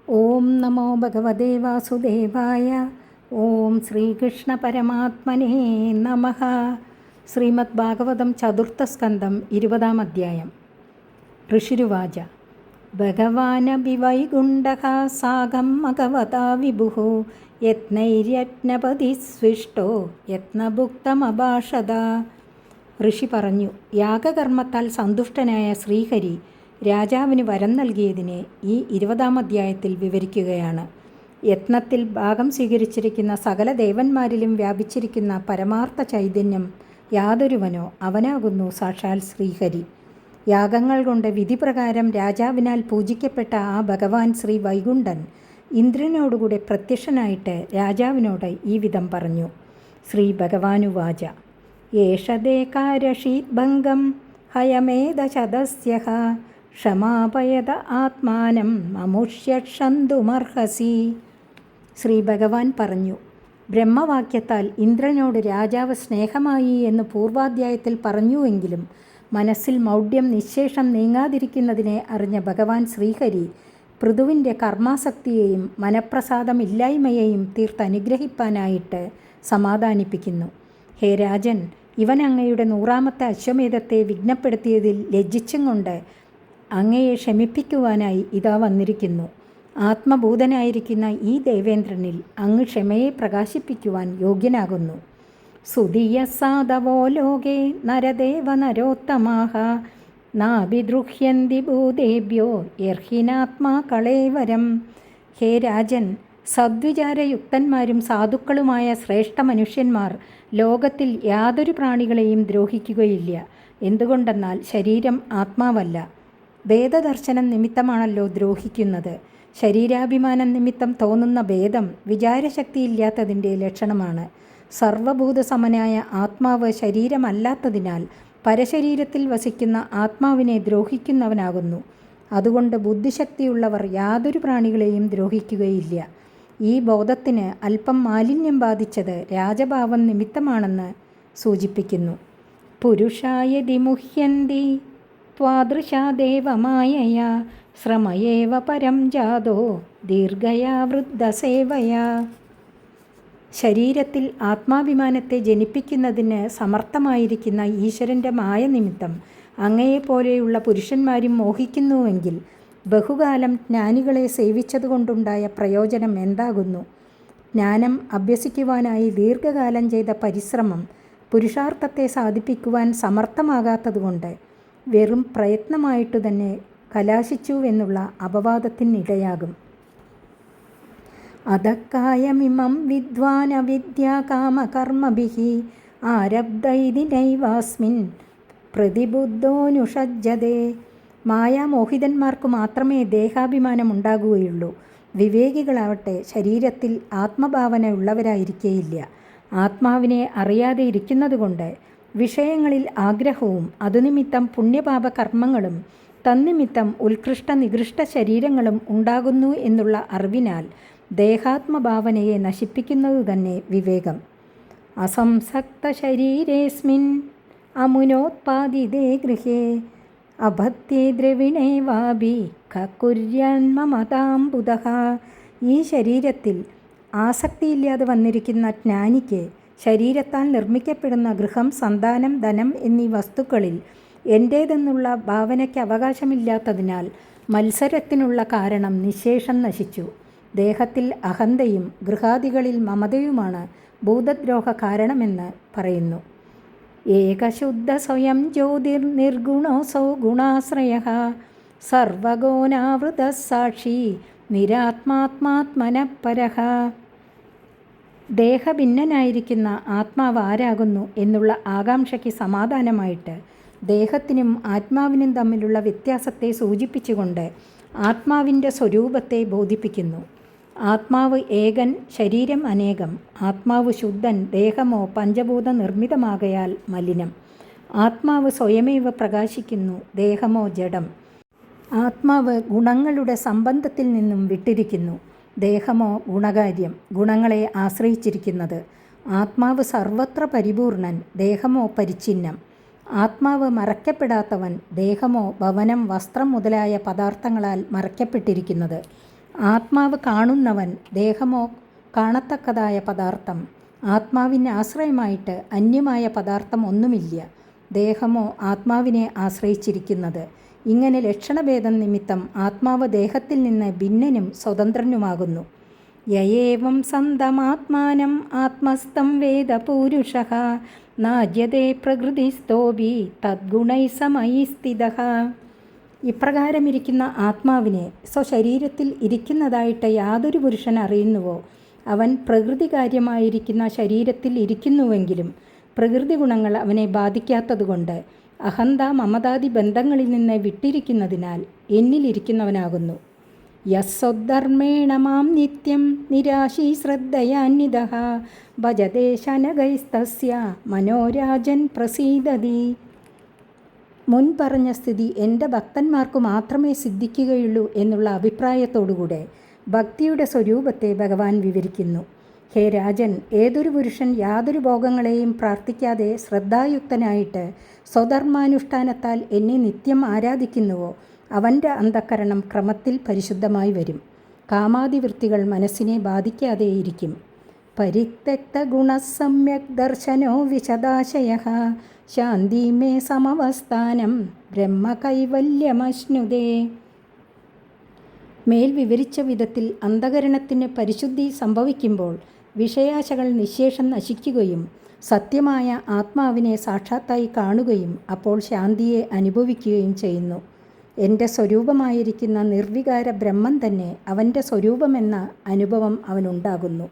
ഓം നമോ ഭഗവതേ വാസുദേവായ. ഓം ശ്രീകൃഷ്ണ പരമാത്മനേ നമഃ. ശ്രീമദ് ഭാഗവതം ചതുർത്ഥസ്കന്ധം 20-ാം അധ്യായം. ഋഷിരുവാച ഭഗവാനപി വൈകുണ്ഠഃ സാകം ഭഗവതാ വിഭുഃ യത്നൈര്യജ്ഞപതി സ്വിഷ്ടോ യത്നഭുക്തമഭാഷത. ഋഷി പറഞ്ഞു, യാഗകർമ്മത്താൽ സന്തുഷ്ടനായ ശ്രീഹരി രാജാവിന് വരം നൽകിയതിനെ ഈ 20-ാം അധ്യായത്തിൽ വിവരിക്കുകയാണ്. യത്നത്തിൽ ഭാഗം സ്വീകരിച്ചിരിക്കുന്ന സകല ദേവന്മാരിലും വ്യാപിച്ചിരിക്കുന്ന പരമാർത്ഥ ചൈതന്യം യാതൊരുവനോ അവനാകുന്നു സാക്ഷാൽ ശ്രീഹരി. യാഗങ്ങൾ കൊണ്ട് വിധിപ്രകാരം രാജാവിനാൽ പൂജിക്കപ്പെട്ട ആ ഭഗവാൻ ശ്രീ വൈകുണ്ഠൻ ഇന്ദ്രനോടുകൂടെ പ്രത്യക്ഷനായിട്ട് രാജാവിനോട് ഈ വിധം പറഞ്ഞു. ശ്രീ ഭഗവാനുവാച യേഷദേ കാരഷീത് ഭംഗം ഹയമേധശതസ്യഃ ക്ഷമാപയത ആത്മാനം മമുഷ്യക്ഷന്തുമർഹസി. ശ്രീ ഭഗവാൻ പറഞ്ഞു, ബ്രഹ്മവാക്യത്താൽ ഇന്ദ്രനോട് രാജാവ് സ്നേഹമായി എന്ന് പൂർവാധ്യായത്തിൽ പറഞ്ഞുവെങ്കിലും മനസ്സിൽ മൗഢ്യം നിശേഷം നീങ്ങാതിരിക്കുന്നതിനെ അറിഞ്ഞ ഭഗവാൻ ശ്രീഹരി പൃഥുവിൻ്റെ കർമാസക്തിയെയും മനഃപ്രസാദമില്ലായ്മയെയും തീർത്തനുഗ്രഹിപ്പാനായിട്ട് സമാധാനിപ്പിക്കുന്നു. ഹേ രാജൻ, ഇവൻ അങ്ങയുടെ 100-ാമത്തെ അശ്വമേധത്തെ വിഘ്നപ്പെടുത്തിയതിൽ ലജ്ജിച്ചും കൊണ്ട് അങ്ങയെ ക്ഷമിപ്പിക്കുവാനായി ഇതാ വന്നിരിക്കുന്നു. ആത്മഭൂതനായിരിക്കുന്ന ഈ ദേവേന്ദ്രനിൽ അങ്ങ് ക്ഷമയെ പ്രകാശിപ്പിക്കുവാൻ യോഗ്യനാകുന്നു. സുധിയ സാധവോ ലോകേ നരദേവ നരോത്തമാഹ നാഭിദ്രുഹ്യന്തി ഭൂതേഭ്യോ യർഹിനാത്മാ കളേവരം. ഹേ രാജൻ, സദ്വിചാരയുക്തന്മാരും സാധുക്കളുമായ ശ്രേഷ്ഠ മനുഷ്യന്മാർ ലോകത്തിൽ യാതൊരു പ്രാണികളെയും ദ്രോഹിക്കുകയില്ല. എന്തുകൊണ്ടെന്നാൽ ശരീരം ആത്മാവല്ല. ഭേദദർശനം നിമിത്തമാണല്ലോ ദ്രോഹിക്കുന്നത്. ശരീരാഭിമാനം നിമിത്തം തോന്നുന്ന ഭേദം വിചാരശക്തിയില്ലാത്തതിൻ്റെ ലക്ഷണമാണ്. സർവഭൂതസമനായ ആത്മാവ് ശരീരമല്ലാത്തതിനാൽ പരശരീരത്തിൽ വസിക്കുന്ന ആത്മാവിനെ ദ്രോഹിക്കുന്നവനാകുന്നു. അതുകൊണ്ട് ബുദ്ധിശക്തിയുള്ളവർ യാതൊരു പ്രാണികളെയും ദ്രോഹിക്കുകയില്ല. ഈ ബോധത്തിന് അല്പം മാലിന്യം ബാധിച്ചത് രാജഭാവം നിമിത്തമാണെന്ന് സൂചിപ്പിക്കുന്നു. പുരുഷായതി മുഹ്യന്തി ത്വാദൃശാ ദേവമായയാ ശ്രമയേവ പരം ജാതോ ദീർഘയാ വൃദ്ധസേവയാ. ശരീരത്തിൽ ആത്മാഭിമാനത്തെ ജനിപ്പിക്കുന്നതിന് സമർത്ഥമായിരിക്കുന്ന ഈശ്വരൻ്റെ മായ നിമിത്തം അങ്ങയെപ്പോലെയുള്ള പുരുഷന്മാരും മോഹിക്കുന്നുവെങ്കിൽ ബഹുകാലം ജ്ഞാനികളെ സേവിച്ചതുകൊണ്ടുണ്ടായ പ്രയോജനം എന്താകുന്നു? ജ്ഞാനം അഭ്യസിക്കുവാനായി ദീർഘകാലം ചെയ്ത പരിശ്രമം പുരുഷാർത്ഥത്തെ സാധിപ്പിക്കുവാൻ സമർത്ഥമാകാത്തതുകൊണ്ട് വെറും പ്രയത്നമായിട്ടു തന്നെ കലാശിച്ചുവെന്നുള്ള അപവാദത്തിനിടയാകും. അധക്കായമിമം വിദ്വാനവിദ്യാകാമകർമ്മഭിഃ ആരബ്ധൈതി നൈവാസ്മിൻ പ്രതിബുദ്ധോനുഷജ്ജതേ. മായാമോഹിതന്മാർക്ക് മാത്രമേ ദേഹാഭിമാനം ഉണ്ടാകുകയുള്ളൂ. വിവേകികളാവട്ടെ ശരീരത്തിൽ ആത്മഭാവന ഉള്ളവരായിരിക്കേയില്ല. ആത്മാവിനെ അറിയാതെ ഇരിക്കുന്നതുകൊണ്ട് വിഷയങ്ങളിൽ ആഗ്രഹവും അതുനിമിത്തം പുണ്യപാപ കർമ്മങ്ങളും തന്നിമിത്തം ഉത്കൃഷ്ട നികൃഷ്ട ശരീരങ്ങളും ഉണ്ടാകുന്നു എന്നുള്ള അറിവിനാൽ ദേഹാത്മഭാവനയെ നശിപ്പിക്കുന്നതു തന്നെ വിവേകം. അസംസക്ത ശരീരേസ്മിൻ അമുനോത്പാദിതേ ഗൃഹേ അഭത്യേ ദ്രവിണേ വാപി കുര്യാന്മമതാംബുധഃ. ഈ ശരീരത്തിൽ ആസക്തിയില്ലാതെ വന്നിരിക്കുന്ന ജ്ഞാനിക്ക് ശരീരത്താൽ നിർമ്മിക്കപ്പെടുന്ന ഗൃഹം, സന്താനം, ധനം എന്നീ വസ്തുക്കളിൽ എൻ്റേതെന്നുള്ള ഭാവനയ്ക്ക് അവകാശമില്ലാത്തതിനാൽ മത്സരത്തിനുള്ള കാരണം നിശേഷം നശിച്ചു. ദേഹത്തിൽ അഹന്തയും ഗൃഹാദികളിൽ മമതയുമാണ് ഭൂതദ്രോഹ കാരണമെന്ന് പറയുന്നു. ഏകശുദ്ധ സ്വയം ജ്യോതിർ നിർഗുണോസൗ ഗുണാശ്രയഃ സർവഗുണാവൃത സാക്ഷി നിരാത്മാത്മാത്മനഃപരഃ. ദേഹഭിന്നനായിരിക്കുന്ന ആത്മാവ് ആരാകുന്നു എന്നുള്ള ആകാംക്ഷയ്ക്ക് സമാധാനമായിട്ട് ദേഹത്തിനും ആത്മാവിനും തമ്മിലുള്ള വ്യത്യാസത്തെ സൂചിപ്പിച്ചുകൊണ്ട് ആത്മാവിൻ്റെ സ്വരൂപത്തെ ബോധിപ്പിക്കുന്നു. ആത്മാവ് ഏകൻ, ശരീരം അനേകം. ആത്മാവ് ശുദ്ധൻ, ദേഹമോ പഞ്ചഭൂത നിർമ്മിതമാകയാൽ മലിനം. ആത്മാവ് സ്വയമേവ പ്രകാശിക്കുന്നു, ദേഹമോ ജഡം. ആത്മാവ് ഗുണങ്ങളുടെ സംബന്ധത്തിൽ നിന്നും വിട്ടിരിക്കുന്നു, ദേഹമോ ഗുണകാര്യം, ഗുണങ്ങളെ ആശ്രയിച്ചിരിക്കുന്നത്. ആത്മാവ് സർവത്ര പരിപൂർണൻ, ദേഹമോ പരിച്ഛിന്നം. ആത്മാവ് മറയ്ക്കപ്പെടാത്തവൻ, ദേഹമോ ഭവനം, വസ്ത്രം മുതലായ പദാർത്ഥങ്ങളാൽ മറയ്ക്കപ്പെട്ടിരിക്കുന്നത്. ആത്മാവ് കാണുന്നവൻ, ദേഹമോ കാണത്തക്കതായ പദാർത്ഥം. ആത്മാവിന് ആശ്രയമായിട്ട് അന്യമായ പദാർത്ഥം ഒന്നുമില്ല. ദേഹമോ ആത്മാവിനെ ആശ്രയിച്ചിരിക്കുന്നത്. ഇങ്ങനെ ലക്ഷണഭേദം നിമിത്തം ആത്മാവ് ദേഹത്തിൽ നിന്ന് ഭിന്നനും സ്വതന്ത്രനുമാകുന്നു. യയേവം സന്തമാത്മാനം ആത്മസ്ഥം വേദ പൂരുഷഃ നാജ്യതേ പ്രകൃതിസ്ഥോഭി തദ്ഗുണൈ സമയി സ്ഥിതഃ. ഇപ്രകാരമിരിക്കുന്ന ആത്മാവിനെ സ്വശരീരത്തിൽ ഇരിക്കുന്നതായിട്ട് യാതൊരു പുരുഷൻ അറിയുന്നുവോ അവൻ പ്രകൃതികാര്യമായിരിക്കുന്ന ശരീരത്തിൽ ഇരിക്കുന്നുവെങ്കിലും പ്രകൃതി ഗുണങ്ങൾ അവനെ ബാധിക്കാത്തതുകൊണ്ട് അഹന്ത മമതാദി ബന്ധങ്ങളിൽ നിന്ന് വിട്ടിരിക്കുന്നതിനാൽ എന്നിലിരിക്കുന്നവനാകുന്നു. യസ്സോദ്ധർമ്മേണ മാം നിത്യം നിരാശീ ശ്രദ്ധയാന്വിതഃ ഭജതേ ശനകൈസ്തസ്യ മനോരാജൻ പ്രസീദതി. മുൻപറഞ്ഞ സ്ഥിതി എൻ്റെ ഭക്തന്മാർക്കു മാത്രമേ സിദ്ധിക്കുകയുള്ളൂ എന്നുള്ള അഭിപ്രായത്തോടുകൂടെ ഭക്തിയുടെ സ്വരൂപത്തെ ഭഗവാൻ വിവരിക്കുന്നു. ഹേ രാജൻ, ഏതൊരു പുരുഷൻ യാതൊരു ഭോഗങ്ങളെയും പ്രാർത്ഥിക്കാതെ ശ്രദ്ധായുക്തനായിട്ട് സ്വധർമാനുഷ്ഠാനത്താൽ എന്നെ നിത്യം ആരാധിക്കുന്നുവോ അവൻ്റെ അന്ധഃകരണം ക്രമത്തിൽ പരിശുദ്ധമായി വരും. കാമാദിവൃത്തികൾ മനസ്സിനെ ബാധിക്കാതെയിരിക്കും. പരിത്യക്ത ഗുണസമ്യക് ദർശനോ വിശദാശയഃ ശാന്തി മേ സമവസ്ഥാനം ബ്രഹ്മകൈവല്യമശ്നുതേ. മേൽ വിവരിച്ച വിധത്തിൽ അന്ധകരണത്തിന് പരിശുദ്ധി സംഭവിക്കുമ്പോൾ വിഷയാശകൾ നിശേഷം നശിക്കുകയും സത്യമായ ആത്മാവിനെ സാക്ഷാത്തായി കാണുകയും അപ്പോൾ ശാന്തിയെ അനുഭവിക്കുകയും ചെയ്യുന്നു. എൻ്റെ സ്വരൂപമായിരിക്കുന്ന നിർവികാര ബ്രഹ്മം തന്നെ അവൻ്റെ സ്വരൂപമെന്ന അനുഭവം അവനുണ്ടാകുന്നു.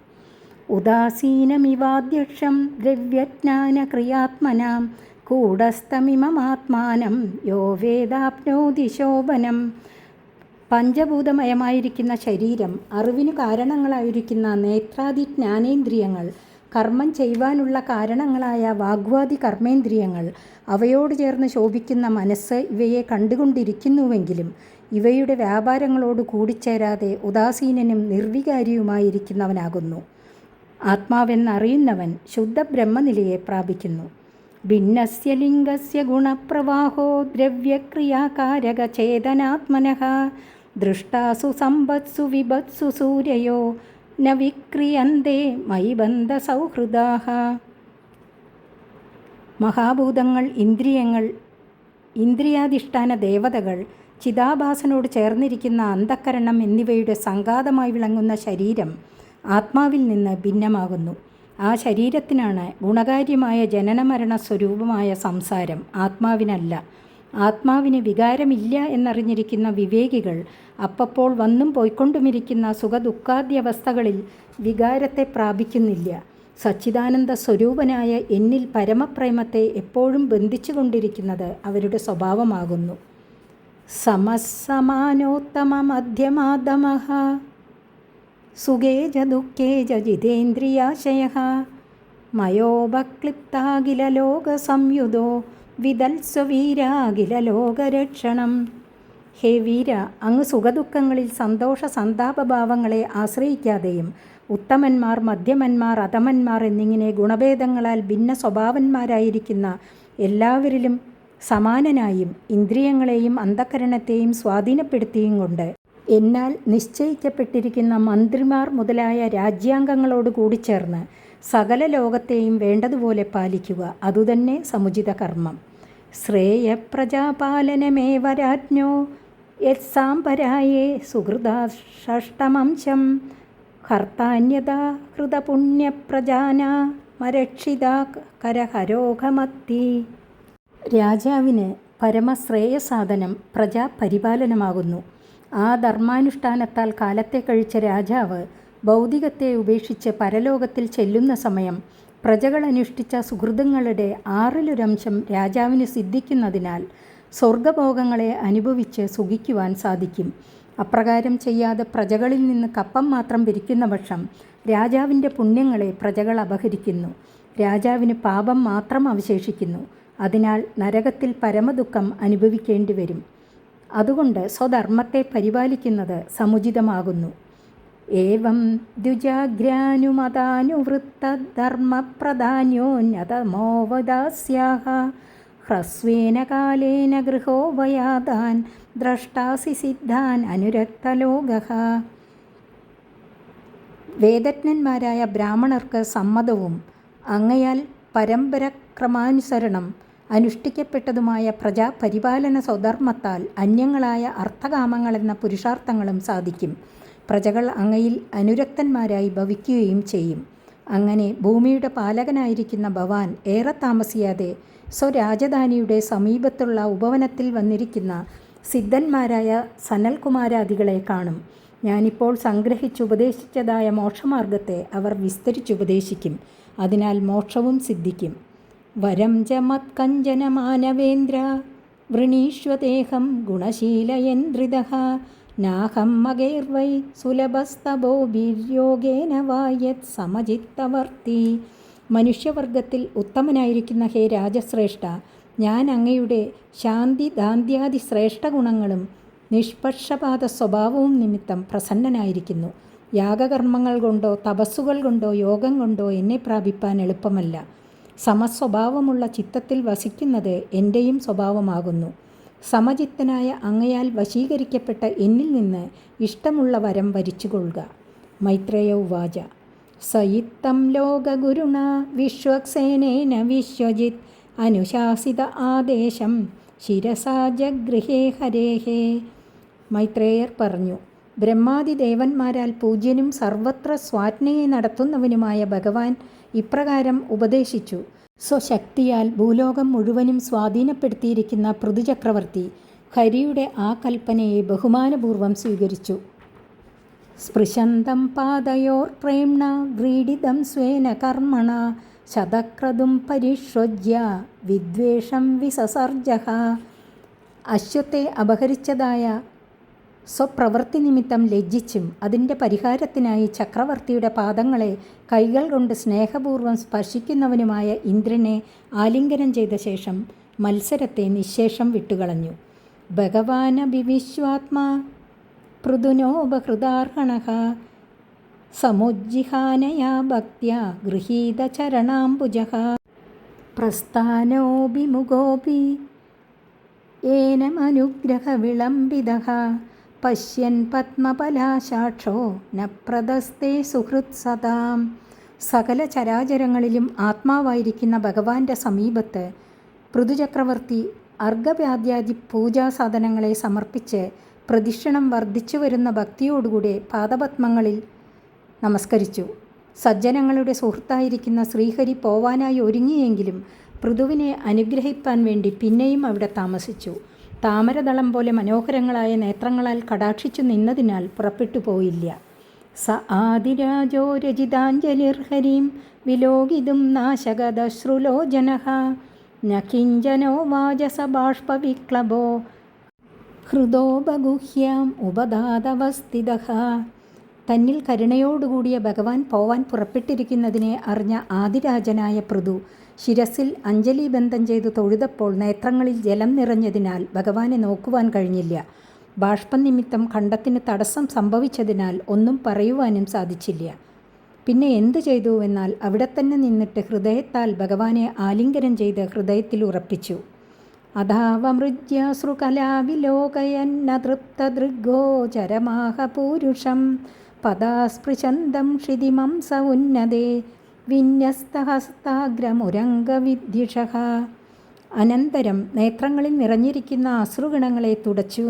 ഉദാസീനമിവാധ്യക്ഷം ദ്രവ്യജ്ഞാനക്രിയാത്മനാം കൂടസ്ഥമിമമാത്മാനം യോ വേദാപ്നോതി ശോഭനം. പഞ്ചഭൂതമയമായിരിക്കുന്ന ശരീരം, അറിവിനു കാരണങ്ങളായിരിക്കുന്ന നേത്രാദി ജ്ഞാനേന്ദ്രിയങ്ങൾ, കർമ്മം ചെയ്യുവാനുള്ള കാരണങ്ങളായ വാഗ്വാദി കർമ്മേന്ദ്രിയങ്ങൾ, അവയോട് ചേർന്ന് ശോഭിക്കുന്ന മനസ്സ് ഇവയെ കണ്ടുകൊണ്ടിരിക്കുന്നുവെങ്കിലും ഇവയുടെ വ്യാപാരങ്ങളോട് കൂടിച്ചേരാതെ ഉദാസീനനും നിർവികാരിയുമായിരിക്കുന്നവനാകുന്നു. ആത്മാവെന്നറിയുന്നവൻ ശുദ്ധ ബ്രഹ്മനിലയെ പ്രാപിക്കുന്നു. ഭിന്നസ്യ ലിംഗസ്യ ഗുണപ്രവാഹോ ദ്രവ്യക്രിയാകാരക ചേതനാത്മനഃ ദൃഷ്ടാസു സമ്പത്സു വിഭത്സു സൂര്യയോ ന വിക്രിയന്തേ മയി ബന്ധ സൗഹൃദാഃ. മഹാഭൂതങ്ങൾ, ഇന്ദ്രിയങ്ങൾ, ഇന്ദ്രിയാധിഷ്ഠാന ദേവതകൾ, ചിതാഭാസനോട് ചേർന്നിരിക്കുന്ന അന്ധഃകരണം എന്നിവയുടെ സംഘാതമായി വിളങ്ങുന്ന ശരീരം ആത്മാവിൽ നിന്ന് ഭിന്നമാകുന്നു. ആ ശരീരത്തിനാണ് ഗുണകാര്യമായ ജനനമരണ സ്വരൂപമായ സംസാരം, ആത്മാവിനല്ല. ആത്മാവിന് വികാരമില്ല എന്നറിഞ്ഞിരിക്കുന്ന വിവേകികൾ അപ്പപ്പോൾ വന്നും പോയിക്കൊണ്ടുമിരിക്കുന്ന സുഖദുഃഖാദ്യവസ്ഥകളിൽ വികാരത്തെ പ്രാപിക്കുന്നില്ല. സച്ചിദാനന്ദ സ്വരൂപനായ എന്നിൽ പരമപ്രേമത്തെ എപ്പോഴും ബന്ധിച്ചുകൊണ്ടിരിക്കുന്നത് അവരുടെ സ്വഭാവമാകുന്നു. സമസമാനോത്തമ മധ്യമാധമഃ സുഖേ ച ദുഃഖേ ച ജിതേന്ദ്രിയാശയഃ മയോപക്ലിപ്താഖിലലോകസംയുതോ വിദൽസ്വവീരാഖിലലോകരക്ഷണം. ഹേ വീര, അങ്ങ് സുഖദുഃഖങ്ങളിൽ സന്തോഷ സന്താപഭാവങ്ങളെ ആശ്രയിക്കാതെയും ഉത്തമന്മാർ, മധ്യമന്മാർ, അധമന്മാർ എന്നിങ്ങനെ ഗുണഭേദങ്ങളാൽ ഭിന്ന സ്വഭാവന്മാരായിരിക്കുന്ന എല്ലാവരിലും സമാനനായും ഇന്ദ്രിയങ്ങളെയും അന്ധഃകരണത്തെയും സ്വാധീനപ്പെടുത്തിയും കൊണ്ട് എന്നാൽ നിശ്ചയിക്കപ്പെട്ടിരിക്കുന്ന മന്ത്രിമാർ മുതലായ രാജ്യാംഗങ്ങളോട് കൂടിച്ചേർന്ന് സകല ലോകത്തെയും വേണ്ടതുപോലെ പാലിക്കുക. അതുതന്നെ സമുചിത കർമ്മം. ശ്രേയപ്രജാപാലനമേവ രാജ്ഞോ യത്സാംപരായേ സുഹൃദാഷ്ടമംശം ഹർത്താന്യതാ ഹൃതപുണ്യപ്രജാനാമരക്ഷിതാ കരഹരോഘമത്തി. രാജാവിന് പരമശ്രേയസാധനം പ്രജാപരിപാലനമാകുന്നു. ആ ധർമാനുഷ്ഠാനത്താൽ കാലത്തെ കഴിച്ച രാജാവ് ഭൗതികത്തെ ഉപേക്ഷിച്ച് പരലോകത്തിൽ ചെല്ലുന്ന സമയം പ്രജകൾ അനുഷ്ഠിച്ച സുഹൃതങ്ങളുടെ 1/6 രാജാവിന് സിദ്ധിക്കുന്നതിനാൽ സ്വർഗഭോഗങ്ങളെ അനുഭവിച്ച് സുഖിക്കുവാൻ സാധിക്കും. അപ്രകാരം ചെയ്യാതെ പ്രജകളിൽ നിന്ന് കപ്പം മാത്രം പിരിക്കുന്ന പക്ഷം രാജാവിൻ്റെ പുണ്യങ്ങളെ പ്രജകൾ അപഹരിക്കുന്നു. രാജാവിന് പാപം മാത്രം അവശേഷിക്കുന്നു. അതിനാൽ നരകത്തിൽ പരമദുഃഖം അനുഭവിക്കേണ്ടി വരും. അതുകൊണ്ട് സ്വധർമ്മത്തെ പരിപാലിക്കുന്നത് സമുചിതമാകുന്നു. ഏവം ദ്വിജാഗ്രാനുമതാനുവൃത്തധർമ്മപ്രധാന്യോന്യതമോവദാസ്യാഃ ഹ്രസ്വേന കാലേന ഗൃഹോപയാതാൻ ദ്രഷ്ടാസി സിദ്ധാൻ അനുരക്തലോകഃ. വേദജ്ഞന്മാരായ ബ്രാഹ്മണർക്ക് സമ്മതവും അങ്ങയാൽ പരമ്പരക്രമാനുസരണം അനുഷ്ഠിക്കപ്പെട്ടതുമായ പ്രജാപരിപാലന സ്വധർമ്മത്താൽ അന്യങ്ങളായ അർത്ഥകാമങ്ങളെന്ന പുരുഷാർത്ഥങ്ങളും സാധിക്കും. പ്രജകൾ അങ്ങയിൽ അനുരക്തന്മാരായി ഭവിക്കുകയും ചെയ്യും. അങ്ങനെ ഭൂമിയുടെ പാലകനായിരിക്കുന്ന ഭവാൻ ഏറെ താമസിയാതെ സ്വരാജധാനിയുടെ സമീപത്തുള്ള ഉപവനത്തിൽ വന്നിരിക്കുന്ന സിദ്ധന്മാരായ സനൽകുമാരാദികളെ കാണും. ഞാനിപ്പോൾ സംഗ്രഹിച്ചുപദേശിച്ചതായ മോക്ഷമാർഗത്തെ അവർ വിസ്തരിച്ചുപദേശിക്കും. അതിനാൽ മോക്ഷവും സിദ്ധിക്കും. വരം ച മത്കഞ്ചന മാനവേന്ദ്ര വൃണീഷ്വദേഹം ഗുണശീലയന്ത്രിതഃ നാഹം മഗേർവൈ സുലഭസ്തഭോഭിര്യോഗേന വായത് സമചിത്തവർത്തി. മനുഷ്യവർഗത്തിൽ ഉത്തമനായിരിക്കുന്ന ഹേ രാജശ്രേഷ്ഠ, ഞാൻ അങ്ങയുടെ ശാന്തി ദാന്ത്യാദി ശ്രേഷ്ഠ ഗുണങ്ങളും നിഷ്പക്ഷപാത സ്വഭാവവും നിമിത്തം പ്രസന്നനായിരിക്കുന്നു. യാഗകർമ്മങ്ങൾ കൊണ്ടോ തപസ്സുകൾ കൊണ്ടോ യോഗം കൊണ്ടോ എന്നെ പ്രാപിപ്പാൻ എളുപ്പമല്ല. സമസ്വഭാവമുള്ള ചിത്തത്തിൽ വസിക്കുന്നത് എൻ്റെയും സ്വഭാവമാകുന്നു. സമചിത്തനായ അങ്ങയാൽ വശീകരിക്കപ്പെട്ട എന്നിൽ നിന്ന് ഇഷ്ടമുള്ള വരം വരിച്ചുകൊള്ളുക. മൈത്രേയ ഉവാച. സയിത്തം ലോകഗുരുണ വിശ്വക്സേനേന വിശ്വജിത് അനുശാസിത ആദേശം ശിരസാ ജഗൃഹേ ഹരേഹേ. മൈത്രേയർ പറഞ്ഞു, ബ്രഹ്മാദി ദേവന്മാരാൽ പൂജ്യനും സർവത്ര സ്വാജ്ഞയെ നടത്തുന്നവനുമായ ഭഗവാൻ ഇപ്രകാരം ഉപദേശിച്ചു. സ്വശക്തിയാൽ ഭൂലോകം മുഴുവനും സ്വാധീനപ്പെടുത്തിയിരിക്കുന്ന പൃഥുചക്രവർത്തി ഹരിയുടെ ആ കൽപ്പനയെ ബഹുമാനപൂർവം സ്വീകരിച്ചു. സ്പൃശന്തം പാദയോർ പ്രേംണ വ്രീഡിതം സ്വേന കർമ്മണ ശതക്രതും പരിഷ്വജ്യ വിദ്വേഷം വിസസർജഃ. അശ്വത്തെ അപഹരിച്ചതായ സ്വപ്രവൃത്തി നിമിത്തം ലജ്ജിച്ചും അതിൻ്റെ പരിഹാരത്തിനായി ചക്രവർത്തിയുടെ പാദങ്ങളെ കൈകൾ കൊണ്ട് സ്നേഹപൂർവ്വം സ്പർശിക്കുന്നവനുമായ ഇന്ദ്രനെ ആലിംഗനം ചെയ്ത ശേഷം മത്സരത്തെ നിശ്ശേഷം വിട്ടുകളഞ്ഞു. ഭഗവാനഭിവിശ്വാത്മാ പൃഥുനോപഹൃതാർഹണഃ സമുജ്ജിഹാനയാ ഭക്ത്യാ ഗൃഹീതചരണാംബുജഃ പ്രസ്ഥാനോഭിമുഖോപി ഏനമനുഗ്രഹവിളംബിതഃ പശ്യൻ പത്മപലാശാക്ഷോ ന പ്രദസ്തേ സുഹൃത് സദാം. സകല ചരാചരങ്ങളിലും ആത്മാവായിരിക്കുന്ന ഭഗവാന്റെ സമീപത്ത് പൃഥുചക്രവർത്തി അർഘ്യപാദ്യാദി പൂജാസാധനങ്ങളെ സമർപ്പിച്ച് പ്രദക്ഷിണം വർദ്ധിച്ചു വരുന്ന ഭക്തിയോടുകൂടെ പാദപത്മങ്ങളിൽ നമസ്കരിച്ചു. സജ്ജനങ്ങളുടെ സുഹൃത്തായിരിക്കുന്ന ശ്രീഹരി പോവാനായി ഒരുങ്ങിയെങ്കിലും പൃഥുവിനെ അനുഗ്രഹിപ്പാൻ വേണ്ടി പിന്നെയും അവിടെ താമസിച്ചു. താമരദളം പോലെ മനോഹരങ്ങളായ നേത്രങ്ങളാൽ കടാക്ഷിച്ചു നിന്നതിനാൽ പുറപ്പെട്ടു പോയില്ല. സ ആദിരാജോ രചിതാഞ്ജലിർഹരിം വിലോകിതും നാശകദശ്രുലോചനഃ ന കിഞ്ചനോ വാചസ ബാഷ്പവിക്ലബോ ഹൃദോ ബഗുഹ്യാം ഉപദാതവസ്ഥിതഃ. തന്നിൽ കരുണയോടുകൂടിയ ഭഗവാൻ പോവാൻ പുറപ്പെട്ടിരിക്കുന്നതിനെ അറിഞ്ഞ ആദിരാജനായ പൃഥു ശിരസിൽ അഞ്ജലിബന്ധം ചെയ്തു തൊഴുതപ്പോൾ നേത്രങ്ങളിൽ ജലം നിറഞ്ഞതിനാൽ ഭഗവാനെ നോക്കുവാൻ കഴിഞ്ഞില്ല. ബാഷ്പം നിമിത്തം കണ്ടത്തിന് തടസ്സം സംഭവിച്ചതിനാൽ ഒന്നും പറയുവാനും സാധിച്ചില്ല. പിന്നെ എന്തു ചെയ്തുവെന്നാൽ അവിടെ തന്നെ നിന്നിട്ട് ഹൃദയത്താൽ ഭഗവാനെ ആലിംഗനം ചെയ്ത് ഹൃദയത്തിൽ ഉറപ്പിച്ചു. അഥാവമൃജ്യാശ്രുകലാവിലോകയന്നതൃപ്തദൃഗ്ഗോചരമാഹ പൂരുഷം പദാസ്പൃശന്തം ക്ഷിതിമംസ ഉന്നതേ വിന്യസ്തഹസ്താഗ്രമുരംഗവിദ്യുഷഃ. അനന്തരം നേത്രങ്ങളിൽ നിറഞ്ഞിരിക്കുന്ന അശ്രുഗണങ്ങളെ തുടച്ചു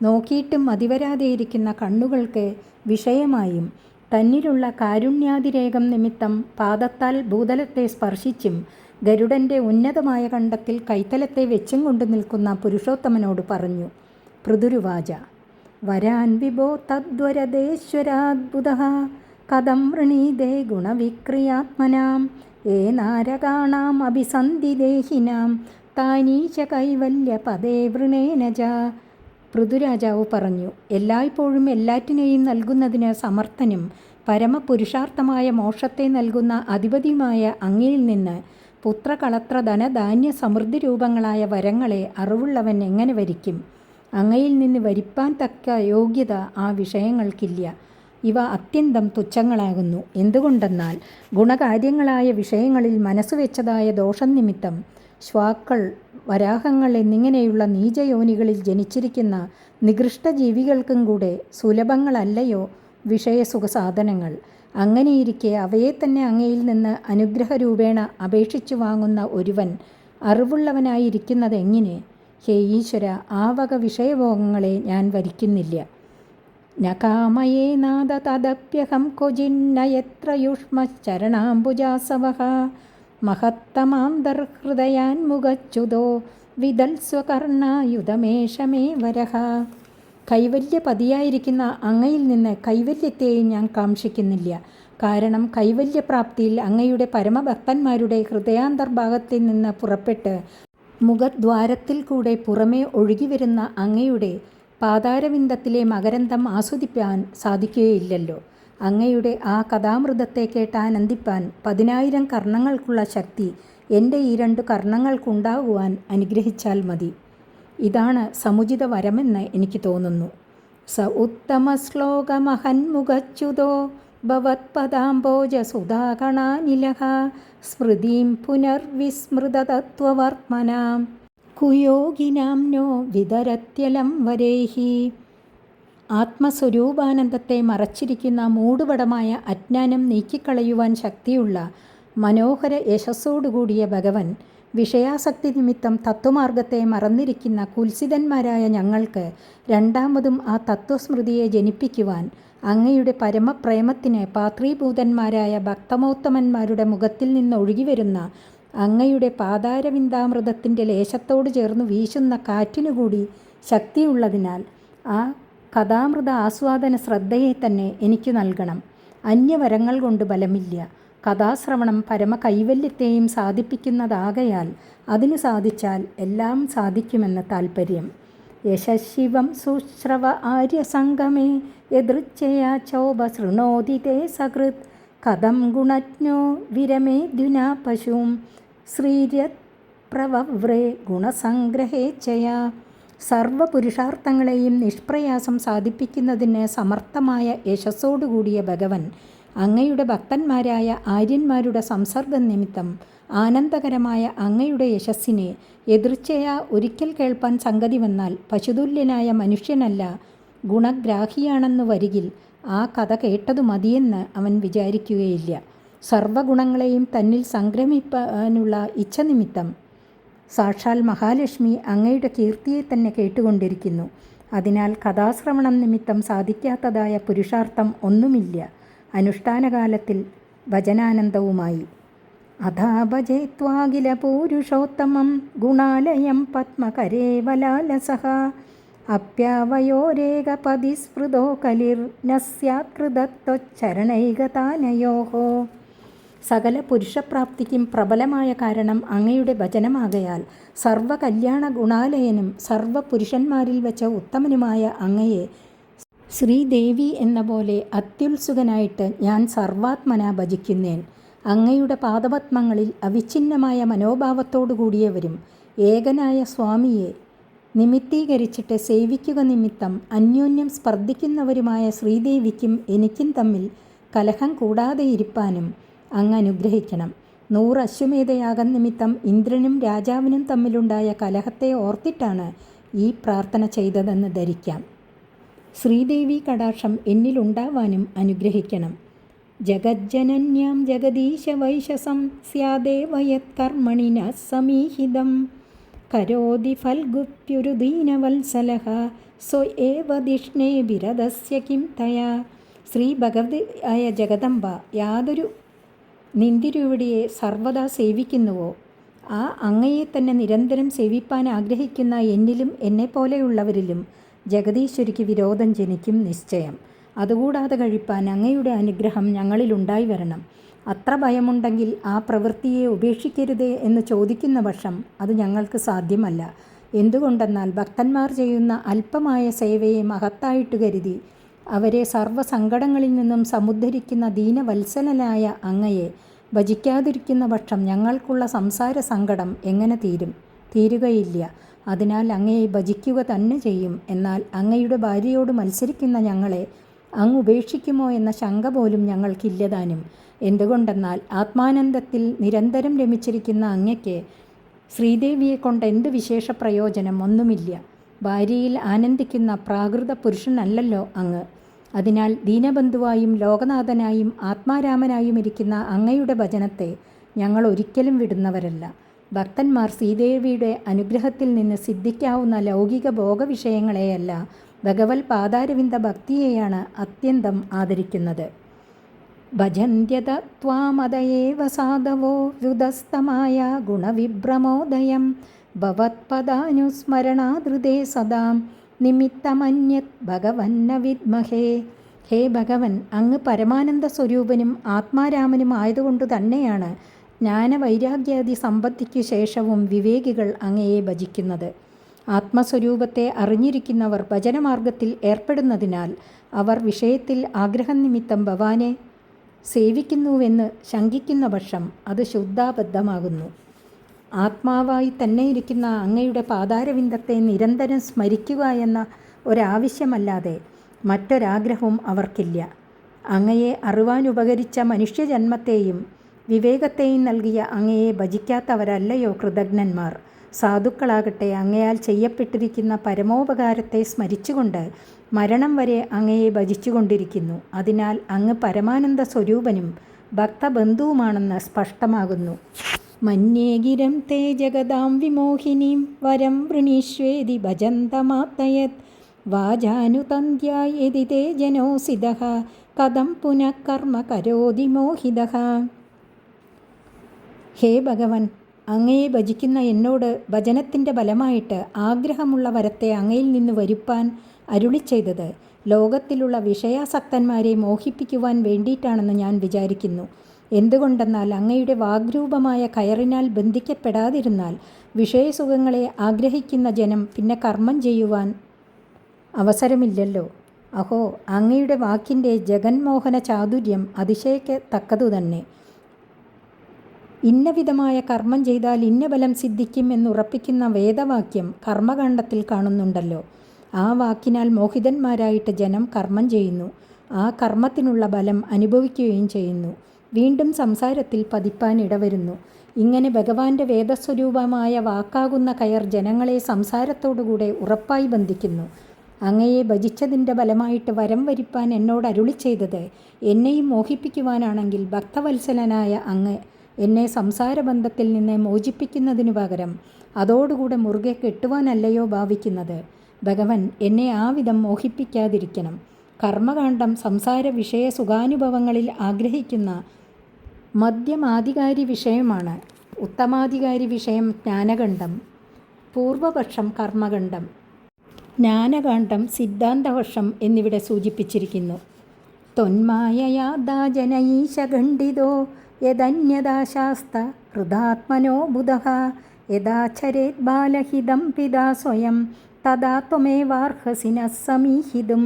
നോക്കിയിട്ടും മതിവരാതെയിരിക്കുന്ന കണ്ണുകൾക്ക് വിഷയമായും തന്നിലുള്ള കാരുണ്യാതിരേകം നിമിത്തം പാദത്താൽ ഭൂതലത്തെ സ്പർശിച്ചും ഗരുഡൻ്റെ ഉന്നതമായ കണ്ടത്തിൽ കൈത്തലത്തെ വെച്ചും കൊണ്ടു നിൽക്കുന്ന പുരുഷോത്തമനോട് പറഞ്ഞു. പൃഥുരുവാച. വരാൻ വിഭോ തദ്വരദേശ്വരാദ്ഭുതഃ കഥം വൃണീതേ ഗുണവിക്രിയാത്മനാം നാരകാണാം അഭിസന്ധിദേഹിനാം താനീശ കൈവല്യ പദേ വൃണേന ച. പൃഥുരാജാവ് പറഞ്ഞു, എല്ലായ്പ്പോഴും എല്ലാറ്റിനെയും നൽകുന്നതിന് സമർത്ഥനും പരമപുരുഷാർത്ഥമായ മോക്ഷത്തെ നൽകുന്ന അധിപതിയുമായ അങ്ങയിൽ നിന്ന് പുത്രകളത്ര ധനധാന്യ സമൃദ്ധി രൂപങ്ങളായ വരങ്ങളെ അറിവുള്ളവൻ എങ്ങനെ വരിക്കും? അങ്ങയിൽ നിന്ന് വരിപ്പാൻ തക്ക യോഗ്യത ആ വിഷയങ്ങൾക്കില്ല. ഇവ അത്യന്തം തുച്ഛങ്ങളാകുന്നു. എന്തുകൊണ്ടെന്നാൽ ഗുണകാര്യങ്ങളായ വിഷയങ്ങളിൽ മനസ്സുവെച്ചതായ ദോഷം നിമിത്തം ശ്വാക്കൾ, വരാഹങ്ങൾ എന്നിങ്ങനെയുള്ള നീചയോനികളിൽ ജനിച്ചിരിക്കുന്ന നികൃഷ്ട ജീവികൾക്കും കൂടെ സുലഭങ്ങളല്ലയോ വിഷയസുഖസാധനങ്ങൾ. അങ്ങനെയിരിക്കെ അവയെ തന്നെ അങ്ങയിൽ നിന്ന് അനുഗ്രഹരൂപേണ അപേക്ഷിച്ചു വാങ്ങുന്ന ഒരുവൻ അറിവുള്ളവനായിരിക്കുന്നതെങ്ങനെ? ഹേ ഈശ്വര, ആ വക വിഷയഭോഗങ്ങളെ ഞാൻ വരിക്കുന്നില്ല. ന കാമയേ നാഥ തദപ്യഹം ക്വചിന്ന യത്ര യുഷ്മശ്ചരണാംബുജാസവഃ മഹത്തമാന്തർഹൃദയാൻമുഖച്യുതോ വിദൽസ്വകർണായുധമേഷമേ വരഃ. കൈവല്യപതിയായിരിക്കുന്ന അങ്ങയിൽ നിന്ന് കൈവല്യത്തെയും ഞാൻ കാക്ഷിക്കുന്നില്ല. കാരണം കൈവല്യപ്രാപ്തിയിൽ അങ്ങയുടെ പരമഭക്തന്മാരുടെ ഹൃദയാന്തർഭാഗത്തിൽ നിന്ന് പുറപ്പെട്ട് മുഖദ്വാരത്തിൽ കൂടെ പുറമേ ഒഴുകിവരുന്ന അങ്ങയുടെ പാതാരവിന്ദത്തിലെ മകരന്തം ആസ്വദിപ്പാൻ സാധിക്കുകയില്ലല്ലോ. അങ്ങയുടെ ആ കഥാമൃതത്തെ കേട്ട് ആനന്ദിപ്പാൻ 10,000 കർണങ്ങൾക്കുള്ള ശക്തി എൻ്റെ ഈ 2 കർണങ്ങൾക്കുണ്ടാകുവാൻ അനുഗ്രഹിച്ചാൽ മതി. ഇതാണ് സമുചിത വരമെന്ന് എനിക്ക് തോന്നുന്നു. സ ഉത്തമ ശ്ലോകമഹന്മുഖച്യുതോ ഭവത്പദാംബോജസുധാകണാനിലഃ സ്മൃതിം പുനർവിസ്മൃതതത്വവർത്മനാം കുയോഗിനാം നോ വിതരത്യലം വരേഹി. ആത്മസ്വരൂപാനന്ദത്തെ മറച്ചിരിക്കുന്ന മൂടുപടമായ അജ്ഞാനം നീക്കിക്കളയുവാൻ ശക്തിയുള്ള മനോഹര യശസ്സോടുകൂടിയ ഭഗവൻ, വിഷയാസക്തി നിമിത്തം തത്വമാർഗത്തെ മറന്നിരിക്കുന്ന കുൽസിതന്മാരായ ഞങ്ങൾക്ക് രണ്ടാമതും ആ തത്വസ്മൃതിയെ ജനിപ്പിക്കുവാൻ അങ്ങയുടെ പരമപ്രേമത്തിന് പാത്രീഭൂതന്മാരായ ഭക്തമോത്തമന്മാരുടെ മുഖത്തിൽ നിന്ന് ഒഴുകിവരുന്ന അങ്ങയുടെ പാതാരവിന്ദാമൃതത്തിൻ്റെ ലേശത്തോട് ചേർന്ന് വീശുന്ന കാറ്റിനുകൂടി ശക്തിയുള്ളതിനാൽ ആ കഥാമൃത ആസ്വാദന ശ്രദ്ധയെ തന്നെ എനിക്ക് നൽകണം. അന്യവരങ്ങൾ കൊണ്ട് ബലമില്ല. കഥാശ്രവണം പരമകൈവല്യത്തെയും സാധിപ്പിക്കുന്നതാകയാൽ അതിനു സാധിച്ചാൽ എല്ലാം സാധിക്കുമെന്ന് താൽപ്പര്യം. യശശിവം സുശ്രവ ആര്യസംഗമേ യദൃച്ഛയാ ചോപ ശൃണോതി തേ സകൃത് കഥം ഗുണജ്ഞോ വിരമേദ്യുനാ പശും ശ്രീര്യത് പ്രവവ്രേ ഗുണസംഗ്രഹേച്ഛയാ. സർവപുരുഷാർത്ഥങ്ങളെയും നിഷ്പ്രയാസം സാധിപ്പിക്കുന്നതിന് സമർത്ഥമായ യശസ്സോടുകൂടിയ ഭഗവൻ, അങ്ങയുടെ ഭക്തന്മാരായ ആര്യന്മാരുടെ സംസർഗം നിമിത്തം ആനന്ദകരമായ അങ്ങയുടെ യശസ്സിനെ എതിർച്ചയാ ഒരിക്കൽ കേൾപ്പാൻ സംഗതി വന്നാൽ പശുതുല്യനായ മനുഷ്യനല്ല ഗുണഗ്രാഹിയാണെന്നു വരികിൽ ആ കഥ കേട്ടതു മതിയെന്ന് അവൻ വിചാരിക്കുകയില്ല. സർവഗുണങ്ങളെയും തന്നിൽ സംക്രമിപ്പാനുള്ള ഇച്ഛ നിമിത്തം സാക്ഷാൽ മഹാലക്ഷ്മി അങ്ങയുടെ കീർത്തിയെ തന്നെ കേട്ടുകൊണ്ടിരിക്കുന്നു. അതിനാൽ കഥാശ്രവണം നിമിത്തം സാധിക്കാത്തതായ പുരുഷാർത്ഥം ഒന്നുമില്ല. അനുഷ്ഠാനകാലത്തിൽ ഭജനാനന്ദവുമായി അഥാ ഭജേത്വാഖില പൂരുഷോത്തമം ഗുണാലയം പത്മകരേവലാലസഃ അപ്യാവയോരേകപതി സ്മൃതോ കലിർ ന സ്യാത് കൃതത്വച്ചരണൈകതാനയോഃ. സകല പുരുഷപ്രാപ്തിക്കും പ്രബലമായ കാരണം അങ്ങയുടെ ഭജനമാകയാൽ സർവകല്യാണ ഗുണാലയനും സർവപുരുഷന്മാരിൽ വെച്ച ഉത്തമനുമായ അങ്ങയെ ശ്രീദേവി എന്ന പോലെ അത്യുത്സുകനായിട്ട് ഞാൻ സർവാത്മന ഭജിക്കുന്നേൻ. അങ്ങയുടെ പാദപത്മങ്ങളിൽ അവിഛിന്നമായ മനോഭാവത്തോടു കൂടിയവരും ഏകനായ സ്വാമിയെ നിമിത്തീകരിച്ചിട്ട് സേവിക്കുക നിമിത്തം അന്യോന്യം സ്പർദ്ധിക്കുന്നവരുമായ ശ്രീദേവിക്കും എനിക്കും തമ്മിൽ കലഹം കൂടാതെ ഇരിപ്പാനും അങ്ങ് അനുഗ്രഹിക്കണം. 100 അശ്വമേധയാഗം നിമിത്തം ഇന്ദ്രനും രാജാവിനും തമ്മിലുണ്ടായ കലഹത്തെ ഓർത്തിട്ടാണ് ഈ പ്രാർത്ഥന ചെയ്തതെന്ന് ധരിക്കാം. ശ്രീദേവി കടാക്ഷം എന്നിലുണ്ടാവാനും അനുഗ്രഹിക്കണം. ജഗജ്ജനന്യാം ജഗദീശ വൈശസം സ്യാദേവ യത്കർമ്മണി ന സമീഹിതം കരോതി ഫൽഗുപ്യുരു ദീനവത്സലഃ സ്വ ഏവ ധിഷ്ണേ വിരതസ്യ കിം തയാ. ശ്രീ ഭഗവതിയായ ജഗദംബ യാതൊരു നിന്തിരുവിടിയെ സർവദാ സേവിക്കുന്നുവോ ആ അങ്ങയെ തന്നെ നിരന്തരം സേവിപ്പാൻ ആഗ്രഹിക്കുന്ന എന്നിലും എന്നെപ്പോലെയുള്ളവരിലും ജഗദീശ്വരിക്ക് വിരോധം ജനിക്കും നിശ്ചയം. അതുകൂടാതെ കഴിപ്പാൻ അങ്ങയുടെ അനുഗ്രഹം ഞങ്ങളിലുണ്ടായി വരണം. അത്ര ഭയമുണ്ടെങ്കിൽ ആ പ്രവൃത്തിയെ ഉപേക്ഷിക്കരുതേ എന്ന് ചോദിക്കുന്ന പക്ഷം അത് ഞങ്ങൾക്ക് സാധ്യമല്ല. എന്തുകൊണ്ടെന്നാൽ ഭക്തന്മാർ ചെയ്യുന്ന അല്പമായ സേവയെ മഹത്തായിട്ട് കരുതി അവരെ സർവ്വസങ്കടങ്ങളിൽ നിന്നും സമുദ്ധരിക്കുന്ന ദീനവത്സലനായ അങ്ങയെ ഭജിക്കാതിരിക്കുന്ന പക്ഷം ഞങ്ങൾക്കുള്ള സംസാര സങ്കടം എങ്ങനെ തീരുകയില്ല. അതിനാൽ അങ്ങയെ ഭജിക്കുക തന്നെ ചെയ്യും. എന്നാൽ അങ്ങയുടെ ഭാര്യയോട് മത്സരിക്കുന്ന ഞങ്ങളെ അങ്ങ് ഉപേക്ഷിക്കുമോ എന്ന ശങ്ക പോലും ഞങ്ങൾക്കില്ലതാനും. എന്തുകൊണ്ടെന്നാൽ ആത്മാനന്ദത്തിൽ നിരന്തരം രമിച്ചിരിക്കുന്ന അങ്ങയ്ക്ക് ശ്രീദേവിയെ കൊണ്ട് എന്ത് വിശേഷ പ്രയോജനം? ഒന്നുമില്ല. ഭാര്യയിൽ ആനന്ദിക്കുന്ന പ്രാകൃത പുരുഷനല്ലല്ലോ അങ്ങ്. അതിനാൽ ദീനബന്ധുവായും ലോകനാഥനായും ആത്മാരാമനായും ഇരിക്കുന്ന അങ്ങയുടെ ഭജനത്തെ ഞങ്ങൾ ഒരിക്കലും വിടുന്നവരല്ല. ഭക്തന്മാർ ശ്രീദേവിയുടെ അനുഗ്രഹത്തിൽ നിന്ന് സിദ്ധിക്കാവുന്ന ലൗകിക ഭോഗവിഷയങ്ങളെയല്ല, ഭഗവത് പാദാരവിന്ദ ഭക്തിയെയാണ് അത്യന്തം ആദരിക്കുന്നത്. ഭജന്ത്യത ത്വാമതയേവ സാധവോ ഹൃദസ്ഥമായ ഗുണവിഭ്രമോദയം ഭവത്പദാനുസ്മരണാധൃതേ സദാം നിമിത്തമന്യത് ഭഗവന്ന വിദ്മഹേ. ഹേ ഭഗവൻ, അങ്ങ് പരമാനന്ദ സ്വരൂപനും ആത്മാരാമനും ആയതുകൊണ്ടു തന്നെയാണ് ജ്ഞാനവൈരാഗ്യാദി സമ്പത്തിക്കു ശേഷവും വിവേകികൾ അങ്ങയെ ഭജിക്കുന്നത്. ആത്മസ്വരൂപത്തെ അറിഞ്ഞിരിക്കുന്നവർ ഭജനമാർഗത്തിൽ ഏർപ്പെടുന്നതിനാൽ അവർ വിഷയത്തിൽ ആഗ്രഹനിമിത്തം ഭഗവാനെ സേവിക്കുന്നുവെന്ന് ശങ്കിക്കുന്ന പക്ഷം അത് ശുദ്ധാബദ്ധമാകുന്നു. ആത്മാവായി തന്നെ ഇരിക്കുന്ന അങ്ങയുടെ പാദാരവിന്ദത്തെ നിരന്തരം സ്മരിക്കുക എന്ന ഒരാവശ്യമല്ലാതെ മറ്റൊരാഗ്രഹവും അവർക്കില്ല. അങ്ങയെ അറിവാനുപകരിച്ച മനുഷ്യജന്മത്തെയും വിവേകത്തെയും നൽകിയ അങ്ങയെ ഭജിക്കാത്തവരല്ലയോ കൃതജ്ഞന്മാർ. സാധുക്കളാകട്ടെ അങ്ങയാൽ ചെയ്യപ്പെട്ടിരിക്കുന്ന പരമോപകാരത്തെ സ്മരിച്ചുകൊണ്ട് മരണം വരെ അങ്ങയെ ഭജിച്ചുകൊണ്ടിരിക്കുന്നു. അതിനാൽ അങ്ങ് പരമാനന്ദ സ്വരൂപനും ഭക്തബന്ധുവുമാണെന്ന് സ്പഷ്ടമാകുന്നു. മന്യേ ഗിരം തേ ജഗദാം വിമോഹിനീം വരം വൃണീഷ്വേതി ഭജന്തമാത്തയത് വാചാനുതന്ധ്യായേതി തേ ജനോസിതഃ കഥം പുനഃ കർമ്മ കരോതി മോഹിതഃ. ഹേ ഭഗവൻ, അങ്ങയെ ഭജിക്കുന്ന എന്നോട് ഭജനത്തിൻ്റെ ഫലമായിട്ട് ആഗ്രഹമുള്ള വരത്തെ അങ്ങയിൽ നിന്ന് വരുപ്പാൻ അരുളിച്ചെയ്തത് ലോകത്തിലുള്ള വിഷയാസക്തന്മാരെ മോഹിപ്പിക്കുവാൻ വേണ്ടിയിട്ടാണെന്ന് ഞാൻ വിചാരിക്കുന്നു. എന്തുകൊണ്ടെന്നാൽ അങ്ങയുടെ വാഗ്രൂപമായ കയറിനാൽ ബന്ധിക്കപ്പെടാതിരുന്നാൽ വിഷയസുഖങ്ങളെ ആഗ്രഹിക്കുന്ന ജനം പിന്നെ കർമ്മം ചെയ്യുവാൻ അവസരമില്ലല്ലോ. അഹോ, അങ്ങയുടെ വാക്കിൻ്റെ ജഗന്മോഹന ചാതുര്യം അതിശയിക്കത്തക്കതു തന്നെ. ഇന്നവിധമായ കർമ്മം ചെയ്താൽ ഇന്ന ബലം സിദ്ധിക്കും എന്നുറപ്പിക്കുന്ന വേദവാക്യം കർമ്മകാണ്ഡത്തിൽ കാണുന്നുണ്ടല്ലോ. ആ വാക്കിനാൽ മോഹിതന്മാരായിട്ട് ജനം കർമ്മം ചെയ്യുന്നു. ആ കർമ്മത്തിനുള്ള ബലം അനുഭവിക്കുകയും ചെയ്യുന്നു. വീണ്ടും സംസാരത്തിൽ പതിപ്പാൻ ഇടവരുന്നു. ഇങ്ങനെ ഭഗവാന്റെ വേദസ്വരൂപമായ വാക്കാകുന്ന കയർ ജനങ്ങളെ സംസാരത്തോടുകൂടെ ഉറപ്പായി ബന്ധിക്കുന്നു. അങ്ങയെ ഭജിച്ചതിൻ്റെ ഫലമായിട്ട് വരം വരിപ്പാൻ എന്നോട് അരുളിച്ചെയ്തത് എന്നെയും മോഹിപ്പിക്കുവാനാണെങ്കിൽ ഭക്തവത്സലനായ അങ്ങ് എന്നെ സംസാരബന്ധത്തിൽ നിന്ന് മോചിപ്പിക്കുന്നതിനു പകരം അതോടുകൂടെ മുറുകെ കെട്ടുവാനല്ലയോ ഭാവിക്കുന്നത്. ഭഗവൻ, എന്നെ ആ വിധം മോഹിപ്പിക്കാതിരിക്കണം. കർമ്മകാണ്ഡം സംസാര വിഷയ സുഖാനുഭവങ്ങളിൽ ആഗ്രഹിക്കുന്ന മധ്യമാധികാരി വിഷയമാണ്. ഉത്തമാധികാരി വിഷയം ജ്ഞാനഖണ്ഡം, പൂർവപക്ഷം കർമ്മഖണ്ഡം, ജ്ഞാനകാണ്ഡം സിദ്ധാന്തപക്ഷം എന്നിവിടെ സൂചിപ്പിച്ചിരിക്കുന്നു. ത്വന്മായയാ ജനഈശഖണ്ഡിതോ യദന്യദാശാസ്ത ഹൃദാത്മനോ ബുധഃ യദാചരേത് ബാലഹിതം പിതാ സ്വയം തഥാ ത്വമേവാർഹസി നഃ സമീഹിതും.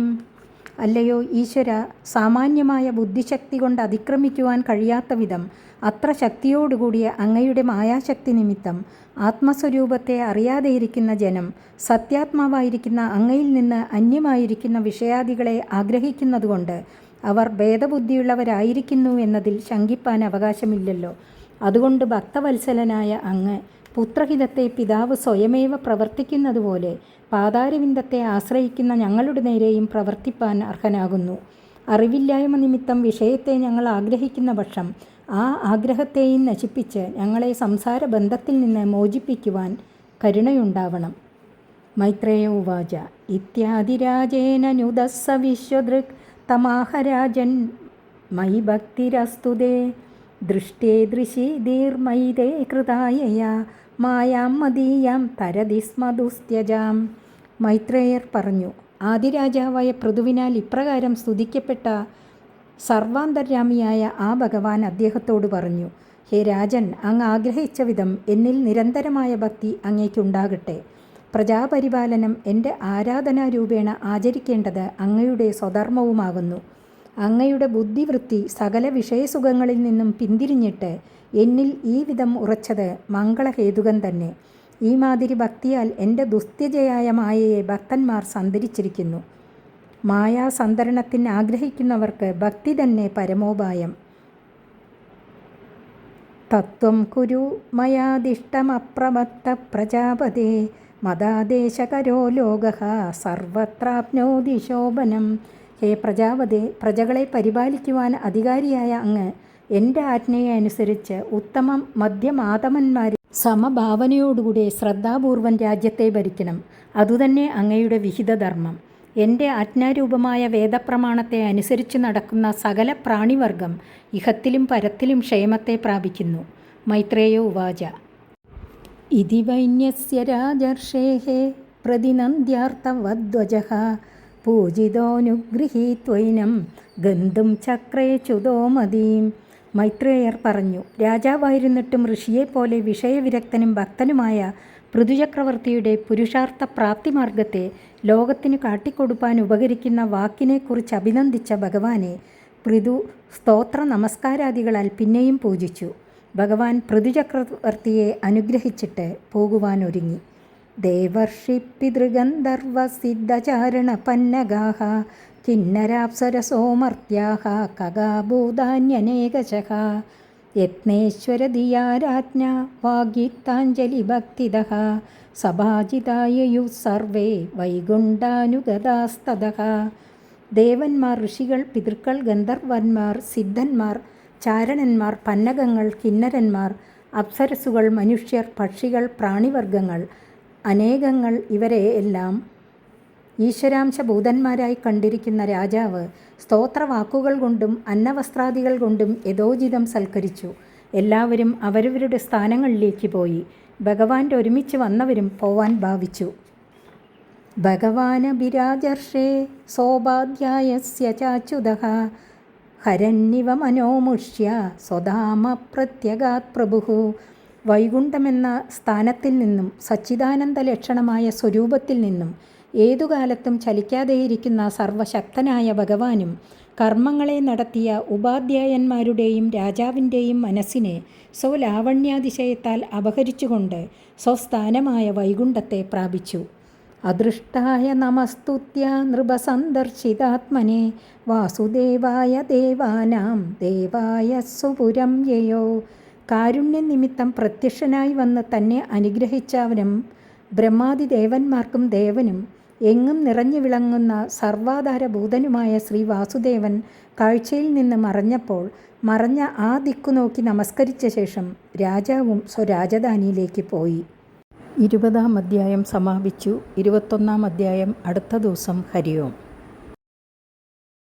അല്ലയോ ഈശ്വര, സാമാന്യമായ ബുദ്ധിശക്തി കൊണ്ട് അതിക്രമിക്കുവാൻ കഴിയാത്ത വിധം അത്ര ശക്തിയോടുകൂടിയ അങ്ങയുടെ മായാശക്തി നിമിത്തം ആത്മസ്വരൂപത്തെ അറിയാതെയിരിക്കുന്ന ജനം സത്യാത്മാവായിരിക്കുന്ന അങ്ങയിൽ നിന്ന് അന്യമായിരിക്കുന്ന വിഷയാദികളെ ആഗ്രഹിക്കുന്നതുകൊണ്ട് അവർ ഭേദബുദ്ധിയുള്ളവരായിരിക്കുന്നു എന്നതിൽ ശങ്കിപ്പാൻ അവകാശമില്ലല്ലോ. അതുകൊണ്ട് ഭക്തവത്സലനായ അങ്ങ് പുത്രഹിതത്തെ പിതാവ് സ്വയമേവ പ്രവർത്തിക്കുന്നതുപോലെ പാദാരവിന്ദത്തെ ആശ്രയിക്കുന്ന ഞങ്ങളുടെ നേരെയും പ്രവർത്തിപ്പാൻ അർഹനാകുന്നു. അറിവില്ലായ്മ നിമിത്തം വിഷയത്തെ ഞങ്ങൾ ആഗ്രഹിക്കുന്ന പക്ഷം ആ ആഗ്രഹത്തെയും നശിപ്പിച്ച് ഞങ്ങളെ സംസാര ബന്ധത്തിൽ നിന്ന് മോചിപ്പിക്കുവാൻ കരുണയുണ്ടാവണം. മൈത്രേയ ഉവാച ഇത്യാദിരാജേന നുദസ്സ വിശ്വദൃക് തമാഹരാജൻ മയി ഭക്തിരസ്തുതേ ദൃഷ്ടേ ദൃശീധീർമയിതേ കൃതായയാ മായാം മദീയാം തരതി സ്മദുസ്ത്യജാം. മൈത്രേയർ പറഞ്ഞു, ആദിരാജാവായ പൃഥുവിനാൽ ഇപ്രകാരം സ്തുതിക്കപ്പെട്ട സർവാന്തര്യാമിയായ ആ ഭഗവാൻ അദ്ദേഹത്തോട് പറഞ്ഞു, ഹേ രാജൻ, അങ്ങ് ആഗ്രഹിച്ച വിധം എന്നിൽ നിരന്തരമായ ഭക്തി അങ്ങേക്കുണ്ടാകട്ടെ. പ്രജാപരിപാലനം എൻ്റെ ആരാധനാരൂപേണ ആചരിക്കേണ്ടത് അങ്ങയുടെ സ്വധർമ്മവുമാകുന്നു. അങ്ങയുടെ ബുദ്ധിവൃത്തി സകല വിഷയസുഖങ്ങളിൽ നിന്നും പിന്തിരിഞ്ഞിട്ട് എന്നിൽ ഈ വിധം ഉറച്ചത് മംഗളഹേതുകം തന്നെ. ഈ മാതിരി ഭക്തിയാൽ എൻ്റെ ദുസ്ത്യജയായ മായയെ ഭക്തന്മാർ സന്തരിച്ചിരിക്കുന്നു. മായാസന്തരണത്തിന് ആഗ്രഹിക്കുന്നവർക്ക് ഭക്തി തന്നെ പരമോപായം. തത്വം കുരു മയാദിഷ്ടമപ്രമത്ത പ്രജാപതേ മദാദേശകരോ ലോകഃ സർവത്രാപ്നോതി ശോഭനം. ഹേ പ്രജാപതേ, പ്രജകളെ പരിപാലിക്കുവാൻ അധികാരിയായ അങ്ങ് എൻ്റെ ആജ്ഞയെ അനുസരിച്ച് ഉത്തമ മധ്യമാതമന്മാരെ സമഭാവനയോടുകൂടി ശ്രദ്ധാപൂർവം രാജ്യത്തെ ഭരിക്കണം. അതുതന്നെ അങ്ങയുടെ വിഹിതധർമ്മം. എൻ്റെ ആജ്ഞാരൂപമായ വേദപ്രമാണത്തെ അനുസരിച്ച് നടക്കുന്ന സകല പ്രാണിവർഗം ഇഹത്തിലും പരത്തിലും ക്ഷേമത്തെ പ്രാപിക്കുന്നു. മൈത്രേയ ഉവാച. ഇതി വൈന്യസ്യ രാജർഷേः പ്രതിനന്ദ്യാർത്തവധ്വജഃ പൂജിതോനുഗൃഹീത്വൈനം ഗന്ധും ചക്രേ ച്യുതോ മതീം. മൈത്രേയർ പറഞ്ഞു, രാജാവായിരുന്നിട്ടും ഋഷിയെപ്പോലെ വിഷയവിരക്തനും ഭക്തനുമായ പൃഥുചക്രവർത്തിയുടെ പുരുഷാർത്ഥ പ്രാപ്തിമാർഗത്തെ ലോകത്തിന് കാട്ടിക്കൊടുപ്പാൻ ഉപകരിക്കുന്ന വാക്കിനെക്കുറിച്ച് അഭിനന്ദിച്ച ഭഗവാനെ പൃഥു സ്തോത്ര നമസ്കാരാദികളാൽ പിന്നെയും പൂജിച്ചു. ഭഗവാൻ പൃഥുചക്രവർത്തിയെ അനുഗ്രഹിച്ചിട്ട് പോകുവാനൊരുങ്ങി. ദേവർഷി പിതൃഗന്ധർവ സിദ്ധചാരണ പന്നഗാഃ കിന്നരാപ്സരസോമർത്യാഃ കഗാഭൂതാന്യനേകശഃ യത്നേശ്വരധിയാ രാജ്ഞാ വാഗീത്താഞ്ജലിഭക്തിദഃ സഭാജിതായയുഃ സർവേ വൈകുണ്ഠാനുഗതാസ്തതഃ. ദേവന്മാർ, ഋഷികൾ, പിതൃക്കൾ, ഗന്ധർവന്മാർ, സിദ്ധന്മാർ, ചാരണന്മാർ, പന്നഗങ്ങൾ, കിന്നരന്മാർ, അപ്സരസുകൾ, മനുഷ്യർ, പക്ഷികൾ, പ്രാണിവർഗങ്ങൾ അനേകങ്ങൾ, ഇവരെ എല്ലാം ഈശ്വരാംശഭൂതന്മാരായി കണ്ടിരിക്കുന്ന രാജാവ് സ്തോത്രവാക്കുകൾ കൊണ്ടും അന്നവസ്ത്രാദികൾ കൊണ്ടും യഥോചിതം സൽക്കരിച്ചു. എല്ലാവരും അവരവരുടെ സ്ഥാനങ്ങളിലേക്ക് പോയി. ഭഗവാന്റെ ഒരുമിച്ച് വന്നവരും പോവാൻ ഭാവിച്ചു. ഭഗവാനഭിരാജർഷേ സോപാധ്യായസ്യ ചാച്യുതഃ ഹരന്നിവ മനോമുഷ്യ സ്വധാമ പ്രത്യഗാത് പ്രഭുഃ. വൈകുണ്ഠമെന്ന സ്ഥാനത്തിൽ നിന്നും സച്ചിദാനന്ദ ലക്ഷണമായ സ്വരൂപത്തിൽ നിന്നും ഏതുകാലത്തും ചലിക്കാതെയിരിക്കുന്ന സർവശക്തനായ ഭഗവാനും കർമ്മങ്ങളെ നടത്തിയ ഉപാധ്യായന്മാരുടെയും രാജാവിൻ്റെയും മനസ്സിനെ സ്വലാവണ്യാതിശയത്താൽ അപഹരിച്ചുകൊണ്ട് സ്വസ്ഥാനമായ വൈകുണ്ഠത്തെ പ്രാപിച്ചു. അദൃഷ്ടായ നമസ്തുത്യ നൃപസന്ദർശിതാത്മനെ വാസുദേവായ ദേവാനാം ദേവായ സുപുരം യയോ. കാരുണ്യനിമിത്തം പ്രത്യക്ഷനായി വന്ന് തന്നെ അനുഗ്രഹിച്ചവനും ബ്രഹ്മാദിദേവന്മാർക്കും ദേവനും എങ്ങും നിറഞ്ഞു വിളങ്ങുന്ന സർവാധാരഭൂതനുമായ ശ്രീ വാസുദേവൻ കാഴ്ചയിൽ നിന്ന് മറഞ്ഞപ്പോൾ മറഞ്ഞ ആ ദിക്കു നോക്കി നമസ്കരിച്ച ശേഷം രാജാവും സ്വരാജധാനിയിലേക്ക് പോയി. 20-ാം അധ്യായം സമാപിച്ചു. 21-ാം അധ്യായം അടുത്ത ദിവസം. ഹരി ഓം.